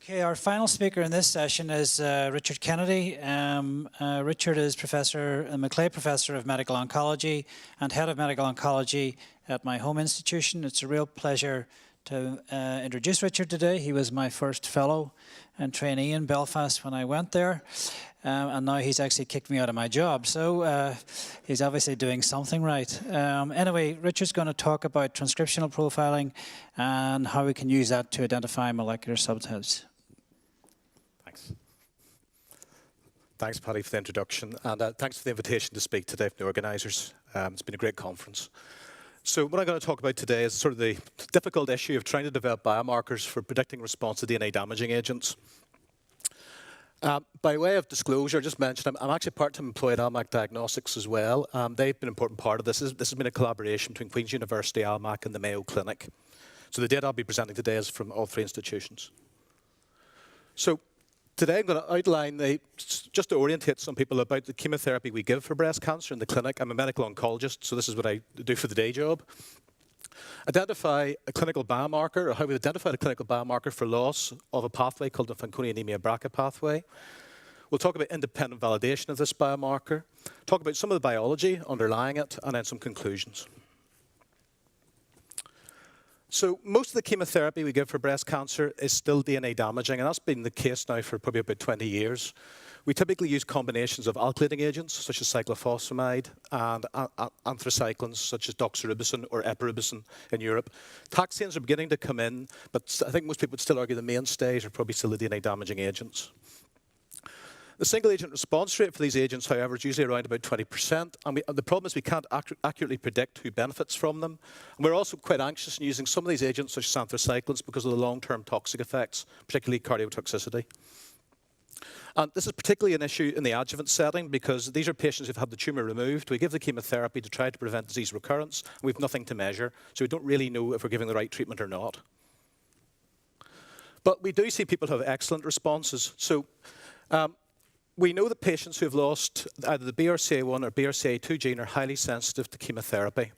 Okay, our final speaker in this session is Richard Kennedy. Richard is McClay Professor of Medical Oncology and Head of Medical Oncology at my home institution. It's a real pleasure to introduce Richard today. He was my first fellow and trainee in Belfast when I went there, and now he's actually kicked me out of my job, so he's obviously doing something right. Anyway, Richard's going to talk about transcriptional profiling and how we can use that to identify molecular subtypes. Thanks, Paddy, for the introduction, and thanks for the invitation to speak today from the organisers. It's been a great conference. So what I'm going to talk about today is sort of the difficult issue of trying to develop biomarkers for predicting response to DNA-damaging agents. By way of disclosure, I just mentioned I'm actually part-time employed at Almac Diagnostics as well. They've been an important part of this. This has been a collaboration between Queen's University, Almac, and the Mayo Clinic. So the data I'll be presenting today is from all three institutions. So today I'm going to outline, just to orientate some people about the chemotherapy we give for breast cancer in the clinic. I'm a medical oncologist, so this is what I do for the day job. Identify a clinical biomarker, or how we identified a clinical biomarker for loss of a pathway called the Fanconi Anemia BRCA pathway. We'll talk about independent validation of this biomarker, talk about some of the biology underlying it, and then some conclusions. So most of the chemotherapy we give for breast cancer is still DNA damaging, and that's been the case now for probably about 20 years. We typically use combinations of alkylating agents, such as cyclophosphamide, and anthracyclines, such as doxorubicin or epirubicin in Europe. Taxanes are beginning to come in, but I think most people would still argue the mainstays are probably still the DNA damaging agents. The single-agent response rate for these agents, however, is usually around about 20%. And the problem is we can't accurately predict who benefits from them. And we're also quite anxious in using some of these agents, such as anthracyclines, because of the long-term toxic effects, particularly cardiotoxicity. And this is particularly an issue in the adjuvant setting, because these are patients who've had the tumour removed. We give the chemotherapy to try to prevent disease recurrence, and we have nothing to measure, so we don't really know if we're giving the right treatment or not. But we do see people who have excellent responses. So we know that patients who have lost either the BRCA1 or BRCA2 gene are highly sensitive to chemotherapy.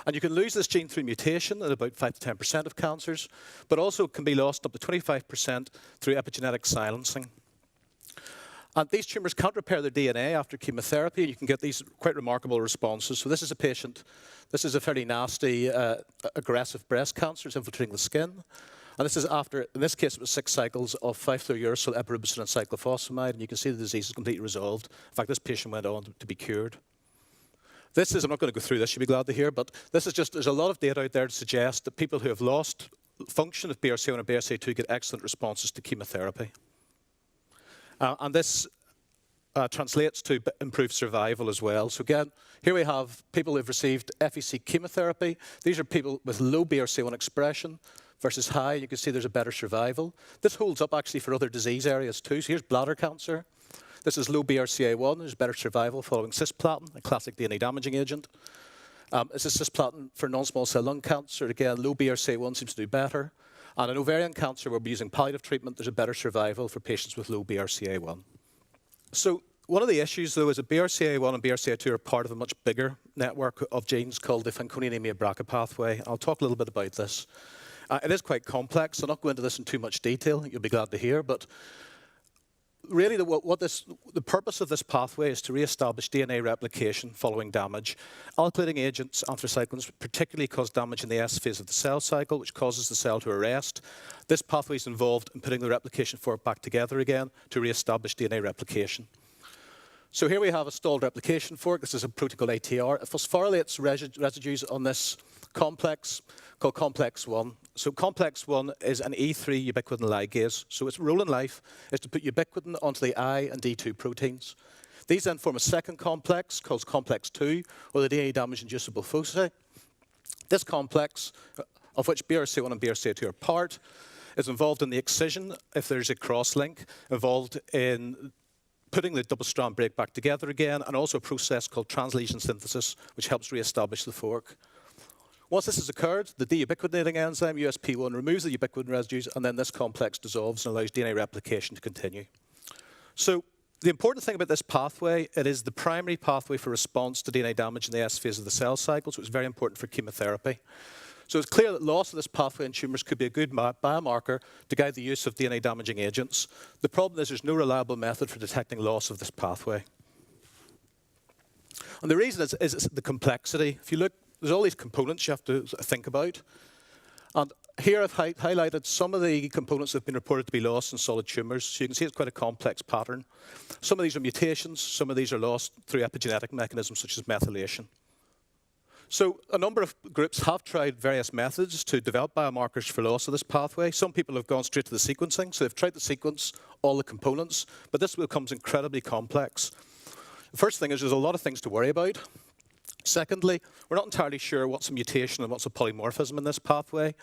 And you can lose this gene through mutation in about 5 to 10% of cancers, but also can be lost up to 25% through epigenetic silencing. And these tumours can't repair their DNA after chemotherapy, and you can get these quite remarkable responses. So this is a patient, this is a fairly nasty, aggressive breast cancer. It's infiltrating the skin. And this is after, in this case, it was 6 cycles of 5-fluorouracil, epirubicin, and cyclophosphamide, and you can see the disease is completely resolved. In fact, this patient went on to be cured. This is, I'm not going to go through this, you'll be glad to hear, but this is just, there's a lot of data out there to suggest that people who have lost function of BRCA1 or BRCA2 get excellent responses to chemotherapy. And this translates to improved survival as well. So again, here we have people who have received FEC chemotherapy. These are people with low BRCA1 expression versus high. You can see there's a better survival. This holds up actually for other disease areas too. So here's bladder cancer. This is low BRCA1. There's better survival following cisplatin, a classic DNA damaging agent. This is cisplatin for non-small cell lung cancer. Again, low BRCA1 seems to do better. And in ovarian cancer, where we're using palliative treatment, there's a better survival for patients with low BRCA1. So one of the issues, though, is that BRCA1 and BRCA2 are part of a much bigger network of genes called the Fanconi Anemia BRCA pathway. I'll talk a little bit about this. It is quite complex. I'll not go into this in too much detail. You'll be glad to hear. But really, the purpose of this pathway is to reestablish DNA replication following damage. Alkylating agents, anthracyclines, particularly cause damage in the S phase of the cell cycle, which causes the cell to arrest. This pathway is involved in putting the replication fork back together again to reestablish DNA replication. So here we have a stalled replication fork. This is a protein called ATR. It phosphorylates residues on this complex called complex 1. So complex 1 is an E3 ubiquitin ligase. So its role in life is to put ubiquitin onto the I and D2 proteins. These then form a second complex called complex 2, or the DNA damage inducible foci. This complex, of which BRCA1 and BRCA2 are part, is involved in the excision, if there's a cross-link, involved in putting the double-strand break back together again, and also a process called translesion synthesis, which helps re-establish the fork. Once this has occurred, the deubiquitinating enzyme, USP1, removes the ubiquitin residues, and then this complex dissolves and allows DNA replication to continue. So the important thing about this pathway, it is the primary pathway for response to DNA damage in the S phase of the cell cycle, so it's very important for chemotherapy. So it's clear that loss of this pathway in tumours could be a good biomarker to guide the use of DNA-damaging agents. The problem is there's no reliable method for detecting loss of this pathway. And the reason is the complexity. If you look, there's all these components you have to think about. And here I've highlighted some of the components that have been reported to be lost in solid tumours. So you can see it's quite a complex pattern. Some of these are mutations. Some of these are lost through epigenetic mechanisms such as methylation. So a number of groups have tried various methods to develop biomarkers for loss of this pathway. Some people have gone straight to the sequencing. So they've tried to sequence all the components. But this becomes incredibly complex. The first thing is there's a lot of things to worry about. Secondly, we're not entirely sure what's a mutation and what's a polymorphism in this pathway.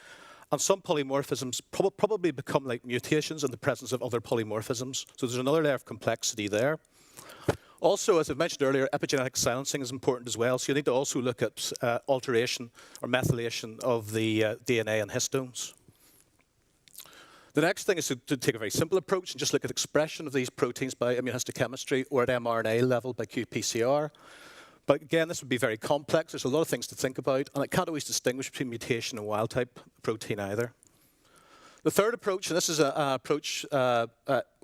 And some polymorphisms probably become like mutations in the presence of other polymorphisms. So there's another layer of complexity there. Also, as I've mentioned earlier, epigenetic silencing is important as well. So you need to also look at alteration or methylation of the DNA and histones. The next thing is to take a very simple approach and just look at expression of these proteins by immunohistochemistry or at mRNA level by qPCR. But again, this would be very complex. There's a lot of things to think about, and it can't always distinguish between mutation and wild-type protein either. The third approach, and this is an approach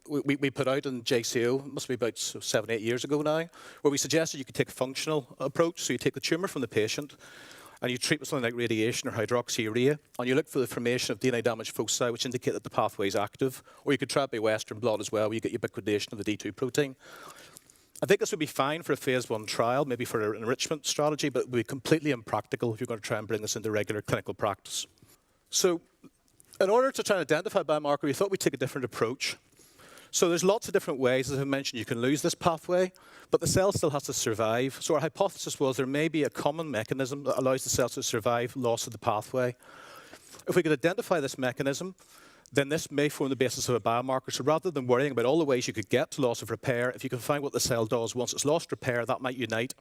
we put out in JCO, it must be about 7, 8 years ago now, where we suggested you could take a functional approach. So you take the tumour from the patient, and you treat with something like radiation or hydroxyurea, and you look for the formation of DNA-damaged foci, which indicate that the pathway is active. Or you could try it by Western blot as well, where you get ubiquitination of the D2 protein. I think this would be fine for a phase 1 trial, maybe for an enrichment strategy, but it would be completely impractical if you're going to try and bring this into regular clinical practice. So in order to try and identify a biomarker, we thought we'd take a different approach. So there's lots of different ways, as I mentioned, you can lose this pathway, but the cell still has to survive. So our hypothesis was there may be a common mechanism that allows the cells to survive loss of the pathway. If we could identify this mechanism, then this may form the basis of a biomarker. So rather than worrying about all the ways you could get to loss of repair, if you can find what the cell does once it's lost repair, that might unite,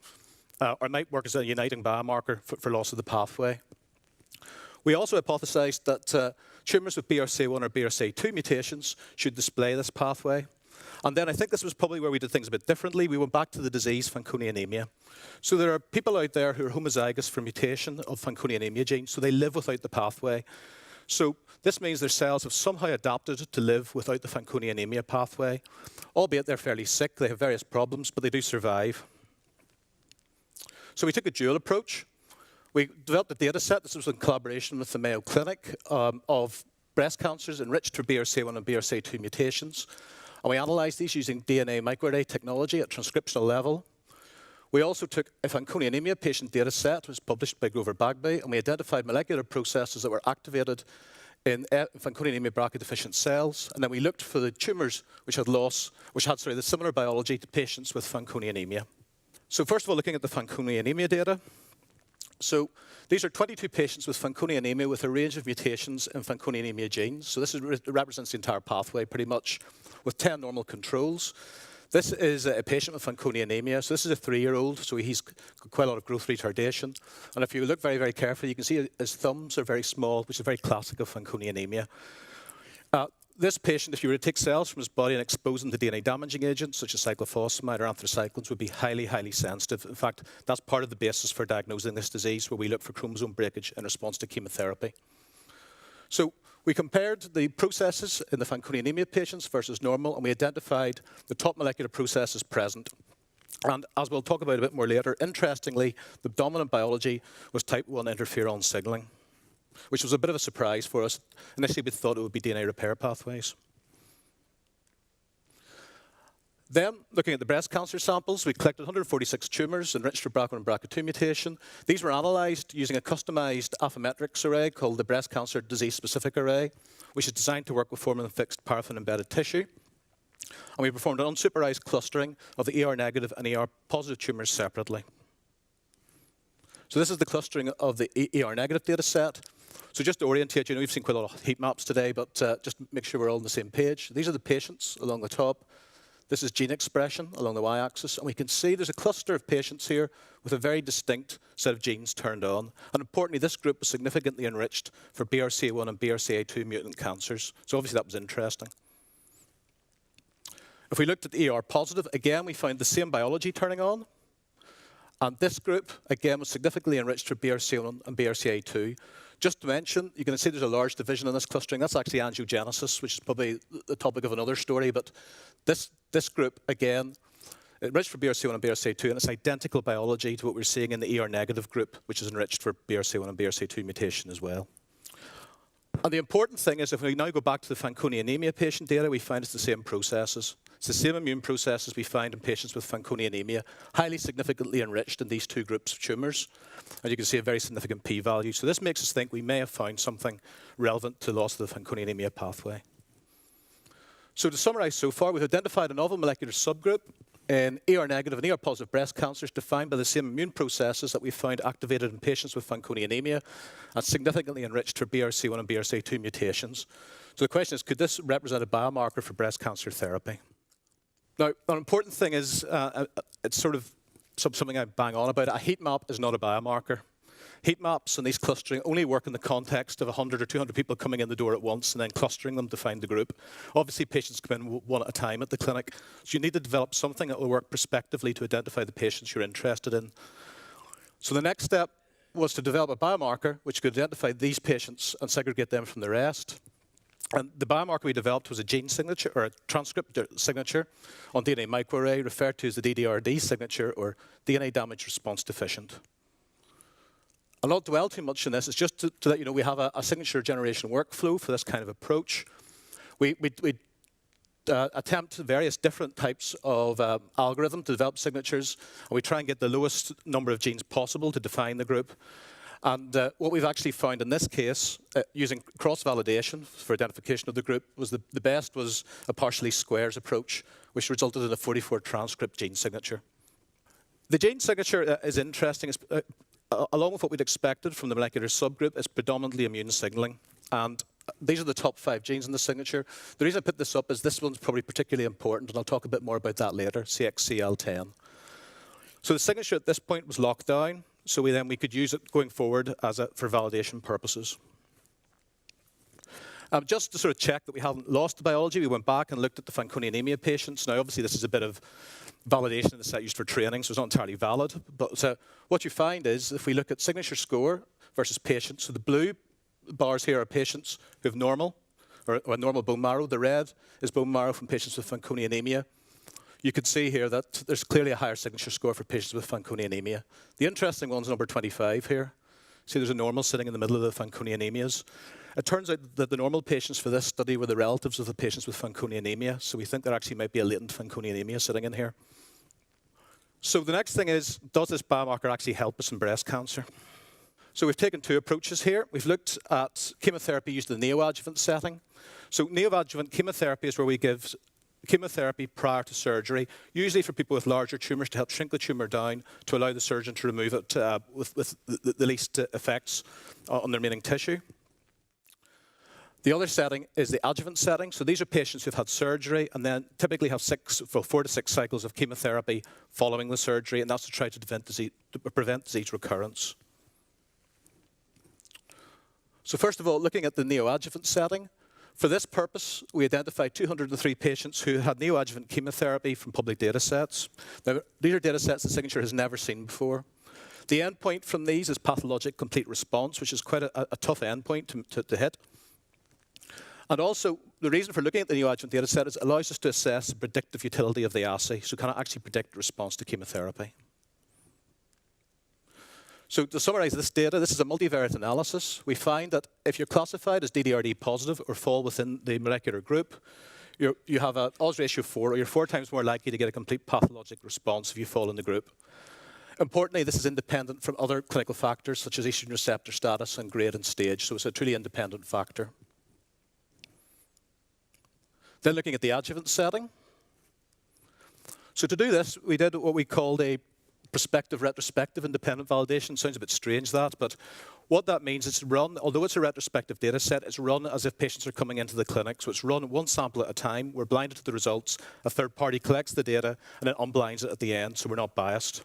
or might work as a uniting biomarker for loss of the pathway. We also hypothesized that tumours with BRCA1 or BRCA2 mutations should display this pathway. And then I think this was probably where we did things a bit differently. We went back to the disease Fanconi Anemia. So there are people out there who are homozygous for mutation of Fanconi Anemia gene, so they live without the pathway. So this means their cells have somehow adapted to live without the Fanconi Anemia pathway, albeit they're fairly sick, they have various problems, but they do survive. So we took a dual approach. We developed a data set, this was in collaboration with the Mayo Clinic, of breast cancers enriched for BRCA1 and BRCA2 mutations. And we analysed these using DNA-micoarray technology at transcriptional level. We also took a Fanconi Anemia patient data set, which was published by Grover Bagby, and we identified molecular processes that were activated in Fanconi Anemia BRCA deficient cells. And then we looked for the tumours which had the similar biology to patients with Fanconi Anemia. So first of all, looking at the Fanconi Anemia data. So these are 22 patients with Fanconi Anemia with a range of mutations in Fanconi Anemia genes. So this represents the entire pathway pretty much, with 10 normal controls. This is a patient with Fanconi Anemia. So this is a 3-year-old, so he's got quite a lot of growth retardation. And if you look very, very carefully, you can see his thumbs are very small, which is very classic of Fanconi Anemia. This patient, if you were to take cells from his body and expose them to DNA-damaging agents, such as cyclophosphamide or anthracyclines, would be highly, highly sensitive. In fact, that's part of the basis for diagnosing this disease, where we look for chromosome breakage in response to chemotherapy. So we compared the processes in the Fanconi Anemia patients versus normal, and we identified the top molecular processes present. And as we'll talk about a bit more later, interestingly, the dominant biology was type 1 interferon signaling, which was a bit of a surprise for us. Initially, we thought it would be DNA repair pathways. Then, looking at the breast cancer samples, we collected 146 tumours enriched for BRCA1 and BRCA2 mutation. These were analysed using a customised Affymetrix array called the Breast Cancer Disease-Specific Array, which is designed to work with formalin-fixed paraffin-embedded tissue. And we performed an unsupervised clustering of the ER-negative and ER-positive tumours separately. So this is the clustering of the ER-negative data set. So just to orientate you, we've seen quite a lot of heat maps today, but just make sure we're all on the same page. These are the patients along the top. This is gene expression along the y-axis, and we can see there's a cluster of patients here with a very distinct set of genes turned on. And importantly, this group was significantly enriched for BRCA1 and BRCA2 mutant cancers. So obviously that was interesting. If we looked at ER positive, again, we found the same biology turning on. And this group, again, was significantly enriched for BRCA1 and BRCA2. Just to mention, you can see there's a large division in this clustering. That's actually angiogenesis, which is probably the topic of another story. But this group, again, enriched for BRCA1 and BRCA2, and it's identical biology to what we're seeing in the ER-negative group, which is enriched for BRCA1 and BRCA2 mutation as well. And the important thing is, if we now go back to the Fanconi anemia patient data, we find it's the same processes. It's the same immune processes we find in patients with Fanconi anemia, highly significantly enriched in these two groups of tumours. And you can see a very significant p-value. So this makes us think we may have found something relevant to loss of the Fanconi anemia pathway. So to summarise so far, we've identified a novel molecular subgroup in ER-negative and ER-positive breast cancers defined by the same immune processes that we found activated in patients with Fanconi anemia and significantly enriched for BRCA1 and BRCA2 mutations. So the question is, could this represent a biomarker for breast cancer therapy? Now, an important thing is, it's sort of something I bang on about. A heat map is not a biomarker. Heat maps and these clustering only work in the context of 100 or 200 people coming in the door at once and then clustering them to find the group. Obviously, patients come in one at a time at the clinic. So you need to develop something that will work prospectively to identify the patients you're interested in. So the next step was to develop a biomarker which could identify these patients and segregate them from the rest. And the biomarker we developed was a gene signature, or a transcript signature on DNA-micoarray, referred to as the DDRD signature, or DNA damage response deficient. I'll not dwell too much on this. It's just to let you know we have a signature generation workflow for this kind of approach. We attempt various different types of algorithm to develop signatures, and we try and get the lowest number of genes possible to define the group. And what we've actually found in this case, using cross-validation for identification of the group, was the best was a partially squares approach, which resulted in a 44 transcript gene signature. The gene signature is interesting. Along with what we'd expected from the molecular subgroup, it's predominantly immune signaling. And these are the top 5 genes in the signature. The reason I put this up is this one's probably particularly important, and I'll talk a bit more about that later, CXCL10. So the signature at this point was locked down, so we could use it going forward for validation purposes. Just to sort of check that we haven't lost the biology, we went back and looked at the Fanconi anemia patients. Now, obviously, this is a bit of validation in the set used for training, so it's not entirely valid. But what you find is, if we look at signature score versus patients, so the blue bars here are patients who have normal, or normal bone marrow. The red is bone marrow from patients with Fanconi anemia. You can see here that there's clearly a higher signature score for patients with Fanconi anemia. The interesting one's number 25 here. See, there's a normal sitting in the middle of the Fanconi anemias. It turns out that the normal patients for this study were the relatives of the patients with Fanconi anemia, so we think there actually might be a latent Fanconi anemia sitting in here. So the next thing is, does this biomarker actually help us in breast cancer? So we've taken 2 approaches here. We've looked at chemotherapy used in the neoadjuvant setting. So neoadjuvant chemotherapy is where we give chemotherapy prior to surgery, usually for people with larger tumours to help shrink the tumour down to allow the surgeon to remove it with the least effects on the remaining tissue. The other setting is the adjuvant setting. So these are patients who've had surgery and then typically have 4 to 6 cycles of chemotherapy following the surgery, and that's to try to prevent disease recurrence. So first of all, looking at the neoadjuvant setting, for this purpose, we identified 203 patients who had neoadjuvant chemotherapy from public data sets. Now, these are data sets the signature has never seen before. The endpoint from these is pathologic complete response, which is quite a tough endpoint to hit. And also, the reason for looking at the neoadjuvant data set is it allows us to assess the predictive utility of the assay, so can it actually predict response to chemotherapy. So to summarize this data, this is a multivariate analysis. We find that if you're classified as DDRD positive or fall within the molecular group, you have an odds ratio of 4, or you're 4 times more likely to get a complete pathologic response if you fall in the group. Importantly, this is independent from other clinical factors such as estrogen receptor status and grade and stage, so it's a truly independent factor. Then looking at the adjuvant setting. So to do this, we did what we called a prospective retrospective independent validation. Sounds a bit strange, that, but what that means is run, although it's a retrospective data set, it's run as if patients are coming into the clinic. So it's run 1 sample at a time. We're blinded to the results. A third party collects the data and then unblinds it at the end, so we're not biased.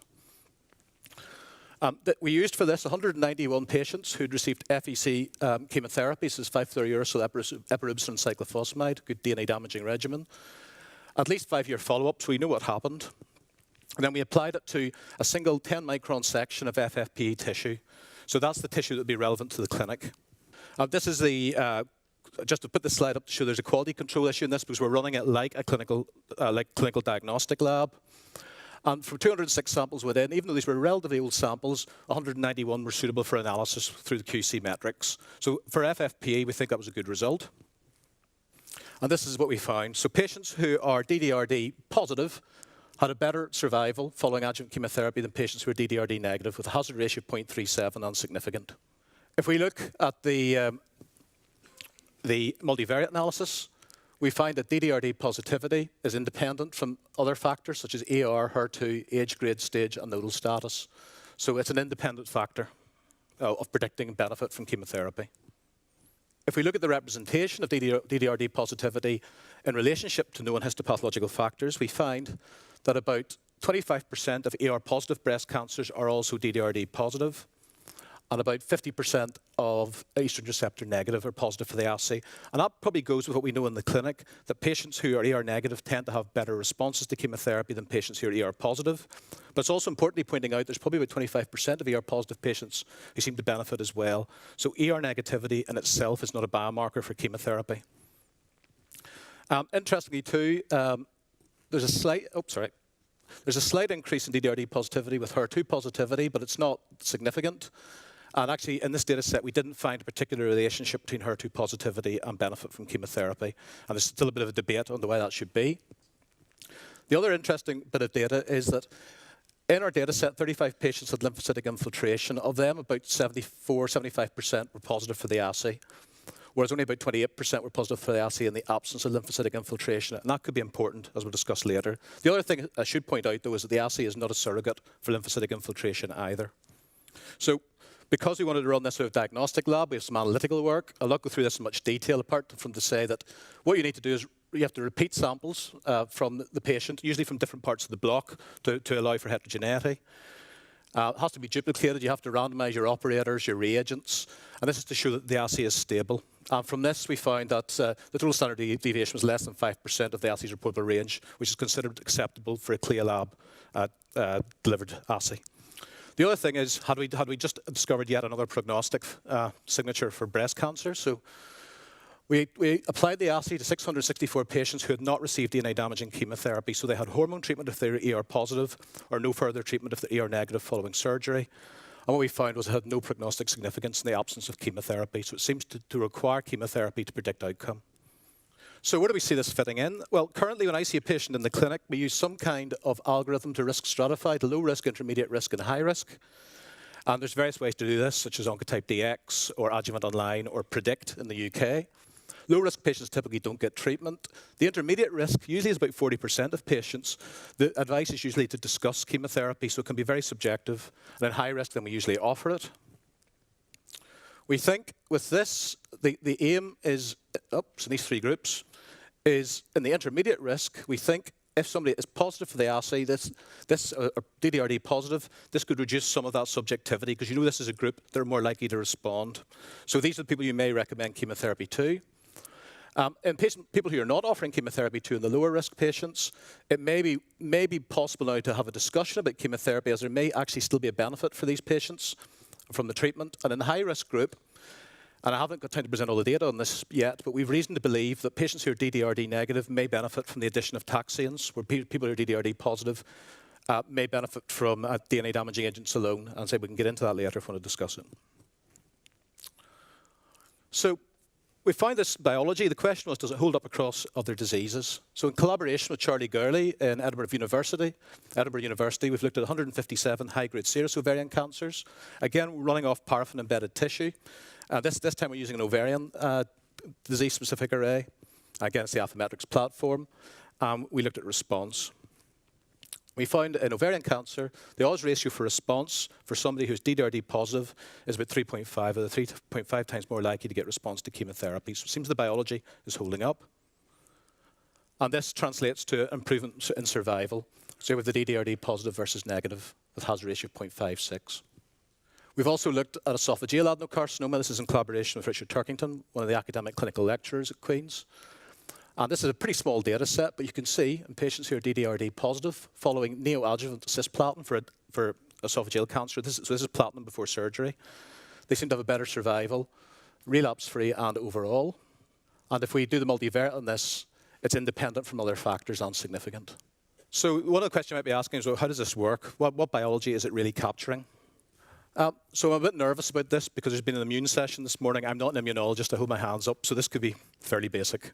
We used for this 191 patients who'd received FEC chemotherapy, so it's 5-fluorouracil, epirubicin, and cyclophosphamide, good DNA damaging regimen. At least 5-year follow-up, so we know what happened. And then we applied it to a single 10-micron section of FFPE tissue. So that's the tissue that would be relevant to the clinic. This is the, just to put the slide up to show there's a quality control issue in this because we're running it like a clinical diagnostic lab. And from 206 samples within, even though these were relatively old samples, 191 were suitable for analysis through the QC metrics. So for FFPE, we think that was a good result. And this is what we found. So patients who are DDRD positive had a better survival following adjuvant chemotherapy than patients who are DDRD negative, with a hazard ratio of 0.37 and significant. If we look at the multivariate analysis, we find that DDRD positivity is independent from other factors such as AR, HER2, age, grade, stage, and nodal status. So it's an independent factor of predicting benefit from chemotherapy. If we look at the representation of DDRD positivity in relationship to known histopathological factors, we find that about 25% of AR-positive breast cancers are also DDRD positive, and about 50% of estrogen receptor negative are positive for the assay. And that probably goes with what we know in the clinic, that patients who are ER negative tend to have better responses to chemotherapy than patients who are ER positive. But it's also importantly pointing out there's probably about 25% of ER positive patients who seem to benefit as well. So ER negativity in itself is not a biomarker for chemotherapy. Interestingly too, there's a slight increase in DDRD positivity with HER2 positivity, but it's not significant. And actually, in this data set, we didn't find a particular relationship between HER2 positivity and benefit from chemotherapy. And there's still a bit of a debate on the way that should be. The other interesting bit of data is that in our data set, 35 patients had lymphocytic infiltration. Of them, about 75% were positive for the assay, whereas only about 28% were positive for the assay in the absence of lymphocytic infiltration. And that could be important, as we'll discuss later. The other thing I should point out, though, is that the assay is not a surrogate for lymphocytic infiltration either. So, because we wanted to run this sort of diagnostic lab, we have some analytical work. I'll not go through this in much detail, apart from to say that what you need to do is you have to repeat samples from the patient, usually from different parts of the block, to allow for heterogeneity. It has to be duplicated. You have to randomize your operators, your reagents, and this is to show that the assay is stable. And from this, we found that the total standard deviation was less than 5% of the assay's reportable range, which is considered acceptable for a CLIA lab delivered assay. The other thing is, had we just discovered yet another prognostic signature for breast cancer? So we applied the assay to 664 patients who had not received DNA-damaging chemotherapy. So they had hormone treatment if they were ER positive, or no further treatment if they're ER negative following surgery. And what we found was it had no prognostic significance in the absence of chemotherapy. So it seems to require chemotherapy to predict outcome. So where do we see this fitting in? Well, currently when I see a patient in the clinic, we use some kind of algorithm to risk stratify to low risk, intermediate risk, and high risk. And there's various ways to do this, such as Oncotype DX, or Adjuvant Online, or Predict in the UK. Low risk patients typically don't get treatment. The intermediate risk usually is about 40% of patients. The advice is usually to discuss chemotherapy, so it can be very subjective. And in high risk, then we usually offer it. We think with this, the aim is, in these three groups, is in the intermediate risk, we think if somebody is positive for the assay, this DDRD positive, this could reduce some of that subjectivity, because you know this is a group that are more likely to respond. So these are the people you may recommend chemotherapy to. In people who are not offering chemotherapy to in the lower risk patients, it may be possible now to have a discussion about chemotherapy, as there may actually still be a benefit for these patients from the treatment. And in the high risk group, and I haven't got time to present all the data on this yet, but we've reason to believe that patients who are DDRD negative may benefit from the addition of taxanes, where people who are DDRD positive may benefit from DNA damaging agents alone. And say we can get into that later if we want to discuss it. So we find this biology. The question was, does it hold up across other diseases? So in collaboration with Charlie Gurley in Edinburgh University, we've looked at 157 high-grade serous ovarian cancers. Again, running off paraffin-embedded tissue. This time we're using an ovarian disease-specific array. Again, it's the Affymetrix platform. We looked at response. We found in ovarian cancer, the odds ratio for response for somebody who's DDRD positive is about 3.5, or 3.5 times more likely to get response to chemotherapy. So it seems the biology is holding up. And this translates to improvement in survival, so with the DDRD positive versus negative, with hazard ratio of 0.56. We've also looked at esophageal adenocarcinoma. This is in collaboration with Richard Turkington, one of the academic clinical lecturers at Queen's. And this is a pretty small data set, but you can see in patients who are DDRD positive, following neoadjuvant cisplatin for esophageal cancer, this is platinum before surgery, they seem to have a better survival relapse-free and overall. And if we do the multivariate on this, it's independent from other factors and significant. So one of the questions you might be asking is, well, how does this work? What biology is it really capturing? So I'm a bit nervous about this because there's been an immune session this morning. I'm not an immunologist. I hold my hands up, so this could be fairly basic.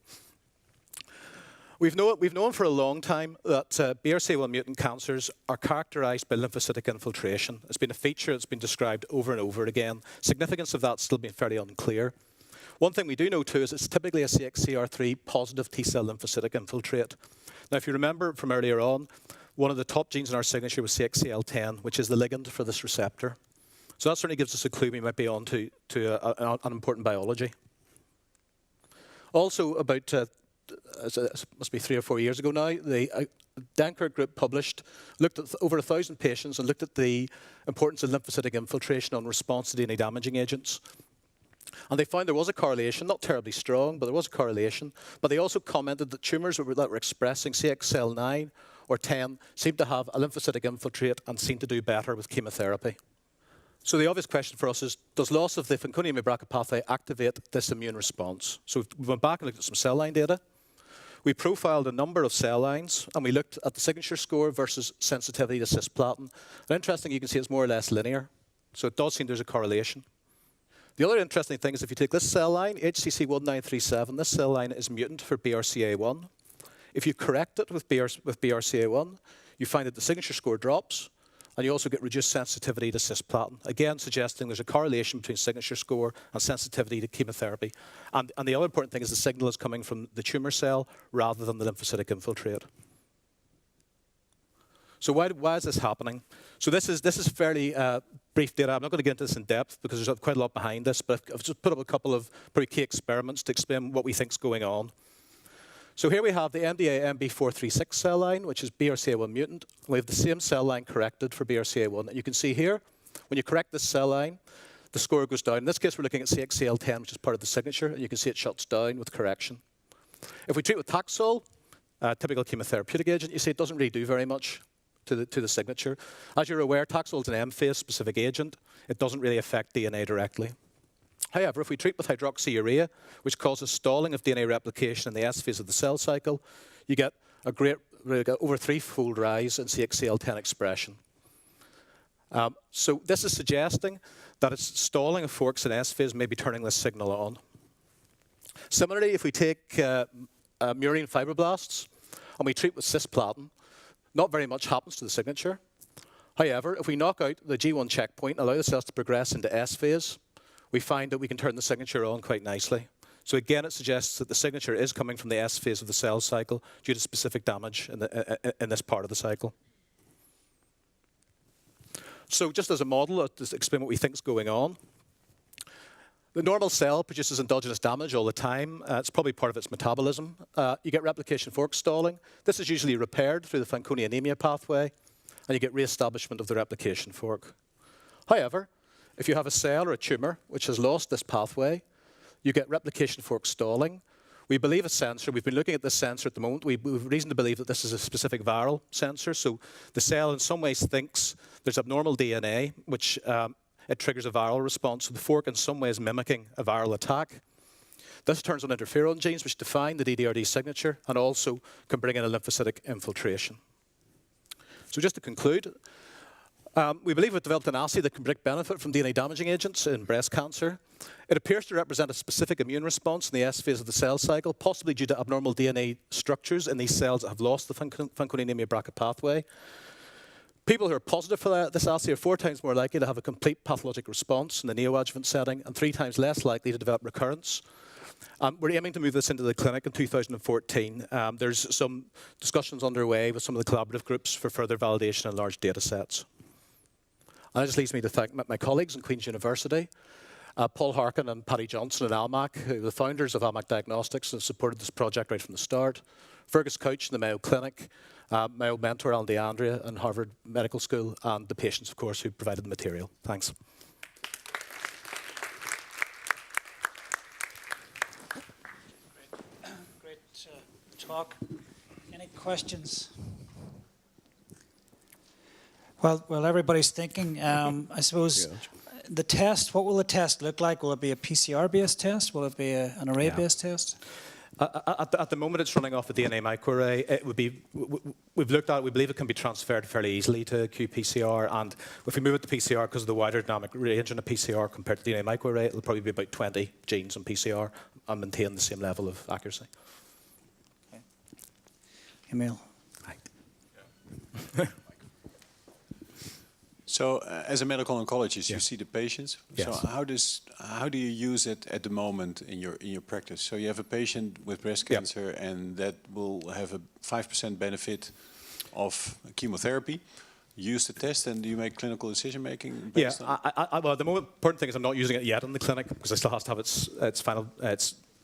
We've known for a long time that BRCA1 mutant cancers are characterized by lymphocytic infiltration. It's been a feature that's been described over and over again. Significance of that's still been fairly unclear. One thing we do know too is it's typically a CXCR3 positive T-cell lymphocytic infiltrate. Now, if you remember from earlier on, one of the top genes in our signature was CXCL10, which is the ligand for this receptor. So that certainly gives us a clue we might be on to an important biology. Also, about must be 3 or 4 years ago now, the Dankert group looked at over 1,000 patients and looked at the importance of lymphocytic infiltration on response to DNA damaging agents. And they found there was a correlation, not terribly strong, but there was a correlation. But they also commented that tumours that were expressing CXCL9 or 10 seemed to have a lymphocytic infiltrate and seemed to do better with chemotherapy. So the obvious question for us is, does loss of the Fanconi Anemia pathway activate this immune response? So we went back and looked at some cell line data. We profiled a number of cell lines, and we looked at the signature score versus sensitivity to cisplatin. And interesting, you can see it's more or less linear. So it does seem there's a correlation. The other interesting thing is if you take this cell line, HCC1937, this cell line is mutant for BRCA1. If you correct it with BRCA1, you find that the signature score drops, and you also get reduced sensitivity to cisplatin, again suggesting there's a correlation between signature score and sensitivity to chemotherapy. And the other important thing is the signal is coming from the tumour cell rather than the lymphocytic infiltrate. So why is this happening? So this is fairly brief data. I'm not going to get into this in depth because there's quite a lot behind this, but I've just put up a couple of pretty key experiments to explain what we think is going on. So here we have the MDA-MB436 cell line, which is BRCA1 mutant. We have the same cell line corrected for BRCA1. And you can see here, when you correct this cell line, the score goes down. In this case, we're looking at CXCL10, which is part of the signature, and you can see it shuts down with correction. If we treat with Taxol, typical chemotherapeutic agent, you see it doesn't really do very much to the signature. As you're aware, Taxol is an M-phase specific agent. It doesn't really affect DNA directly. However, if we treat with hydroxyurea, which causes stalling of DNA replication in the S phase of the cell cycle, you get a great, over 3-fold rise in CXCL10 expression. So this is suggesting that it's stalling of forks in S phase may be turning this signal on. Similarly, if we take murine fibroblasts and we treat with cisplatin, not very much happens to the signature. However, if we knock out the G1 checkpoint and allow the cells to progress into S phase, we find that we can turn the signature on quite nicely. So again, it suggests that the signature is coming from the S phase of the cell cycle due to specific damage in this part of the cycle. So just as a model, I'll just explain what we think is going on. The normal cell produces endogenous damage all the time. It's probably part of its metabolism. You get replication fork stalling. This is usually repaired through the Fanconi Anemia pathway, and you get re-establishment of the replication fork. However, if you have a cell or a tumour which has lost this pathway, you get replication fork stalling. We believe a sensor. We've been looking at this sensor at the moment. We have reason to believe that this is a specific viral sensor. So the cell in some ways thinks there's abnormal DNA, which it triggers a viral response. So the fork in some ways mimicking a viral attack. This turns on interferon genes, which define the DDRD signature and also can bring in a lymphocytic infiltration. So just to conclude, we believe we've developed an assay that can predict benefit from DNA damaging agents in breast cancer. It appears to represent a specific immune response in the S phase of the cell cycle, possibly due to abnormal DNA structures in these cells that have lost the Fanconi Anemia BRCA pathway. People who are positive for this assay are 4 times more likely to have a complete pathologic response in the neoadjuvant setting and 3 times less likely to develop recurrence. We're aiming to move this into the clinic in 2014. There's some discussions underway with some of the collaborative groups for further validation in large data sets. And that just leaves me to thank my colleagues in Queen's University, Paul Harkin and Paddy Johnson at ALMAC, who are the founders of ALMAC Diagnostics and supported this project right from the start, Fergus Couch in the Mayo Clinic, my old mentor, Alan DeAndrea, and Harvard Medical School, and the patients, of course, who provided the material. Thanks. Great talk. Any questions? Well, everybody's thinking. I suppose the test, what will the test look like? Will it be a PCR-based test? Will it be an array-based test? At the moment, it's running off a DNA-micoarray. It would be. We've looked at it. We believe it can be transferred fairly easily to qPCR. And if we move it to PCR, because of the wider dynamic range in a PCR compared to DNA-micoarray, it'll probably be about 20 genes on PCR and maintain the same level of accuracy. Okay. Emil. Hi. So, as a medical oncologist, you Yeah. see the patients. Yes. So, how do you use it at the moment in your practice? So, you have a patient with breast Yeah. cancer, and that will have a 5% benefit of chemotherapy. Use the test, and do you make clinical decision making based on it? Well, the most important thing is I'm not using it yet in the clinic because it still has to have its final.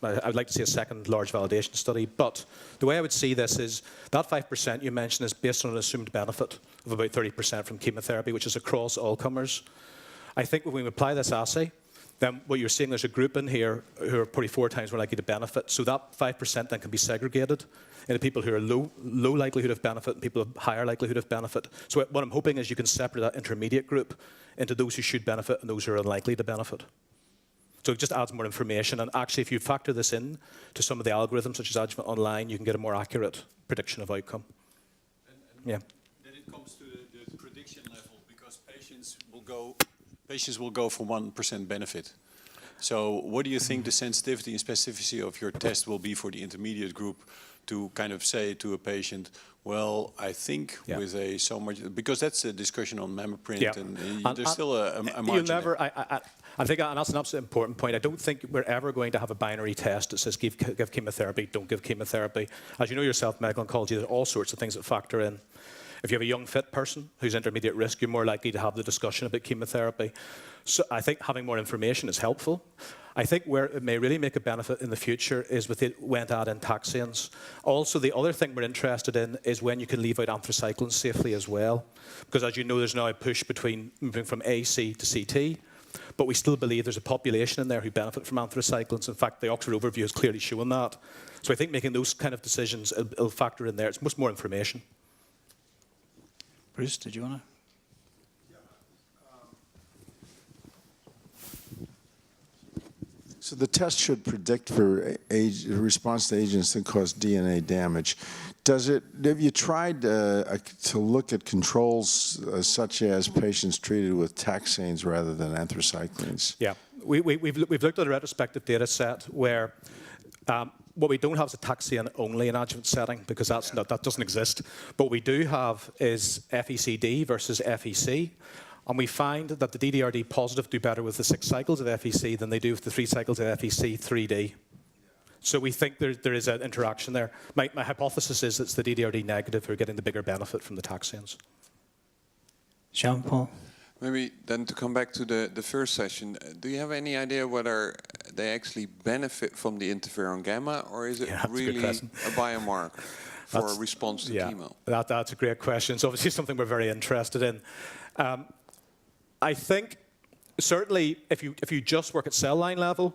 I would like to see a second large validation study. But the way I would see this is that 5% you mentioned is based on an assumed benefit of about 30% from chemotherapy, which is across all comers. I think when we apply this assay, then what you're seeing, there's a group in here who are probably 4 times more likely to benefit. So that 5% then can be segregated into people who are low likelihood of benefit and people of higher likelihood of benefit. So what I'm hoping is you can separate that intermediate group into those who should benefit and those who are unlikely to benefit. So it just adds more information. And actually, if you factor this in to some of the algorithms, such as Adjuvant Online, you can get a more accurate prediction of outcome. Yeah. Then it comes to the prediction level, because patients will go for 1% benefit. So what do you think the sensitivity and specificity of your test will be for the intermediate group to kind of say to a patient, well, I think with a so much, because that's a discussion on MammaPrint, and there's still a margin. You'll never, I think, and that's an absolutely important point. I don't think we're ever going to have a binary test that says give chemotherapy, don't give chemotherapy. As you know yourself, medical oncology, there's all sorts of things that factor in. If you have a young, fit person who's intermediate risk, you're more likely to have the discussion about chemotherapy. So I think having more information is helpful. I think where it may really make a benefit in the future is with when to add in taxanes. Also, the other thing we're interested in is when you can leave out anthracyclines safely as well. Because as you know, there's now a push between moving from AC to CT. But we still believe there's a population in there who benefit from anthracyclines. In fact, the Oxford overview has clearly shown that. So I think making those kind of decisions will factor in there. It's much more information. Bruce, did you want to? So the test should predict for response to agents that cause DNA damage. Have you tried to look at controls such as patients treated with taxanes rather than anthracyclines? Yeah, we've looked at a retrospective data set where what we don't have is a taxane only in adjuvant setting because that doesn't exist. But what we do have is FECD versus FEC. And we find that the DDRD positive do better with the 6 cycles of FEC than they do with the 3 cycles of FEC 3D. So we think there is an interaction there. My hypothesis is it's the DDRD negative who are getting the bigger benefit from the taxanes. Jean-Paul? Maybe then to come back to the first session, do you have any idea whether they actually benefit from the interferon gamma, or is it really a biomarker for a response to chemo? That's a great question. It's obviously something we're very interested in. I think certainly if you just work at cell line level,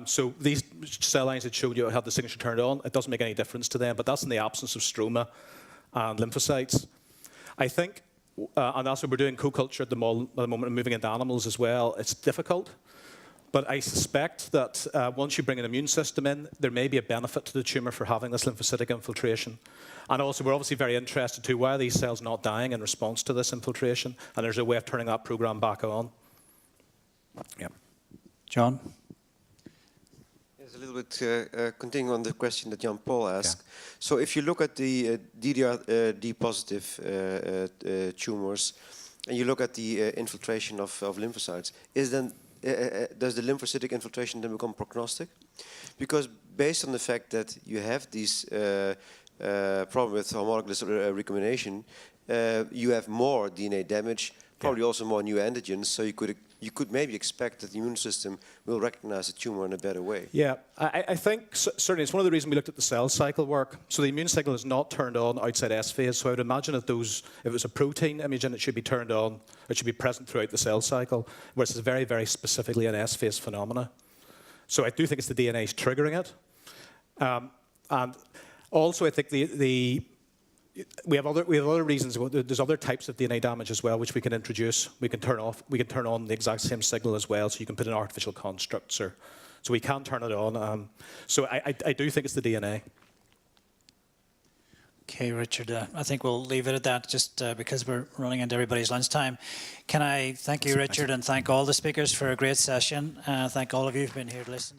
so these cell lines that showed you have the signature turned on, it doesn't make any difference to them, but that's in the absence of stroma and lymphocytes. I think, and that's what we're doing co-culture at the moment and moving into animals as well, it's difficult. But I suspect that once you bring an immune system in, there may be a benefit to the tumour for having this lymphocytic infiltration. And also, we're obviously very interested too, why are these cells not dying in response to this infiltration? And there's a way of turning that program back on. Yeah. John? Yes, a little bit continuing on the question that Jean-Paul asked. Yeah. So if you look at the DDRD positive tumors, and you look at the infiltration of lymphocytes, does the lymphocytic infiltration then become prognostic? Because based on the fact that you have these problem with homologous recombination, you have more DNA damage, probably also more new antigens, so you could maybe expect that the immune system will recognize the tumor in a better way. Yeah, I think certainly it's one of the reasons we looked at the cell cycle work. So the immune signal is not turned on outside S phase, so I would imagine that if it was a protein imaging, it should be turned on, it should be present throughout the cell cycle, whereas it's very, very specifically an S phase phenomena. So I do think it's the DNA triggering it. And also I think we have other reasons. There's other types of DNA damage as well, which we can introduce. We can turn off. We can turn on the exact same signal as well. So you can put in artificial constructs, or so we can turn it on. So I do think it's the DNA. Okay, Richard, I think we'll leave it at that just because we're running into everybody's lunchtime. Can I thank you, Richard, and thank all the speakers for a great session. Thank all of you who've been here to listen.